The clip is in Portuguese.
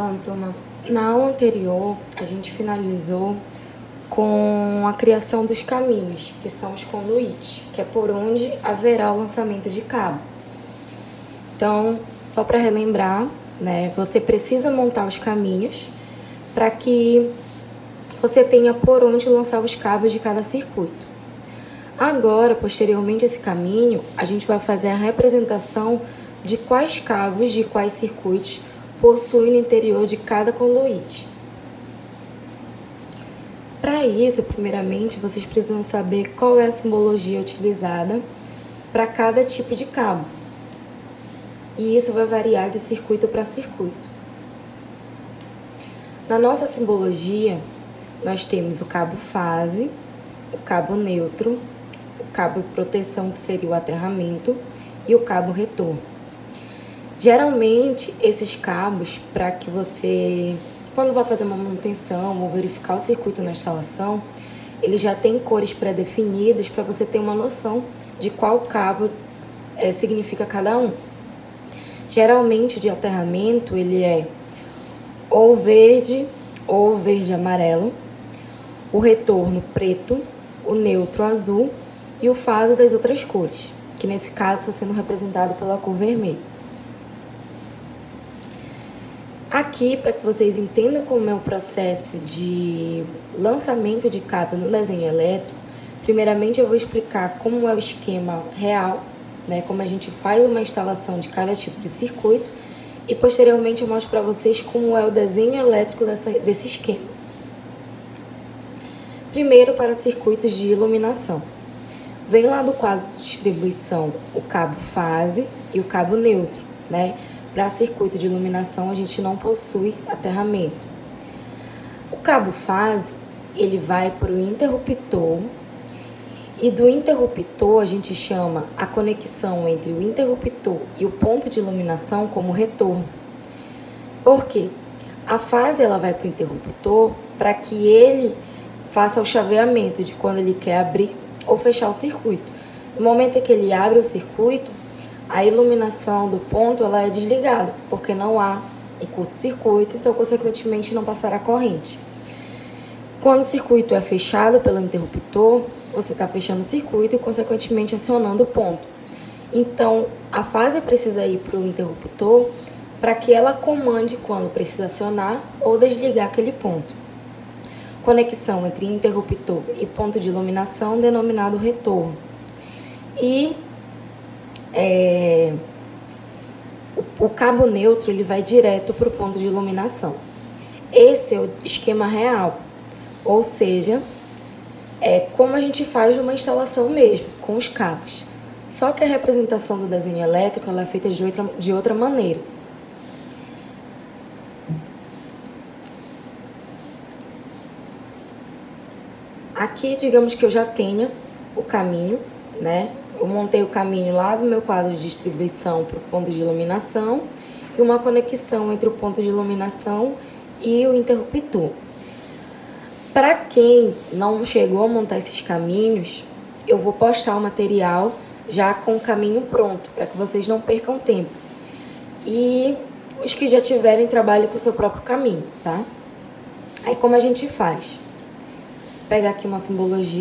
Bom, turma, na aula anterior a gente finalizou com a criação dos caminhos, que são os conduítes, que é por onde haverá o lançamento de cabo. Então, só para relembrar, né, você precisa montar os caminhos para que você tenha por onde lançar os cabos de cada circuito. Agora, posteriormente a esse caminho, a gente vai fazer a representação de quais cabos de quais circuitos possui no interior de cada conduíte. Para isso, primeiramente, vocês precisam saber qual é a simbologia utilizada para cada tipo de cabo. E isso vai variar de circuito para circuito. Na nossa simbologia, nós temos o cabo fase, o cabo neutro, o cabo de proteção, que seria o aterramento, e o cabo retorno. Geralmente, esses cabos, para que você, quando vai fazer uma manutenção ou verificar o circuito na instalação, ele já tem cores pré-definidas para você ter uma noção de qual cabo significa cada um. Geralmente, o de aterramento, ele é ou verde ou verde-amarelo, o retorno preto, o neutro azul e o fase das outras cores, que nesse caso está sendo representado pela cor vermelha. Aqui, para que vocês entendam como é o processo de lançamento de cabo no desenho elétrico, primeiramente eu vou explicar como é o esquema real, né, como a gente faz uma instalação de cada tipo de circuito, e posteriormente eu mostro para vocês como é o desenho elétrico desse esquema. Primeiro, para circuitos de iluminação. Vem lá do quadro de distribuição o cabo fase e o cabo neutro, né? Para circuito de iluminação, a gente não possui aterramento. O cabo fase, ele vai para o interruptor, e do interruptor a gente chama a conexão entre o interruptor e o ponto de iluminação como retorno. Por quê? A fase ela vai para o interruptor para que ele faça o chaveamento de quando ele quer abrir ou fechar o circuito. No momento em que ele abre o circuito, a iluminação do ponto ela é desligada, porque não há um curto-circuito, então, consequentemente, não passará corrente. Quando o circuito é fechado pelo interruptor, você está fechando o circuito e, consequentemente, acionando o ponto. Então, a fase precisa ir para o interruptor para que ela comande quando precisa acionar ou desligar aquele ponto. Conexão entre interruptor e ponto de iluminação, denominado retorno. E o cabo neutro ele vai direto para o ponto de iluminação. Esse é o esquema real, ou seja, é como a gente faz uma instalação mesmo, com os cabos. Só que a representação do desenho elétrico ela é feita de outra maneira. Aqui, digamos que eu já tenha o caminho, né? Eu montei o caminho lá do meu quadro de distribuição para o ponto de iluminação e uma conexão entre o ponto de iluminação e o interruptor. Para quem não chegou a montar esses caminhos, eu vou postar o material já com o caminho pronto, para que vocês não percam tempo. E os que já tiverem, trabalhem com o seu próprio caminho, tá? Aí como a gente faz? Pega aqui uma simbologia.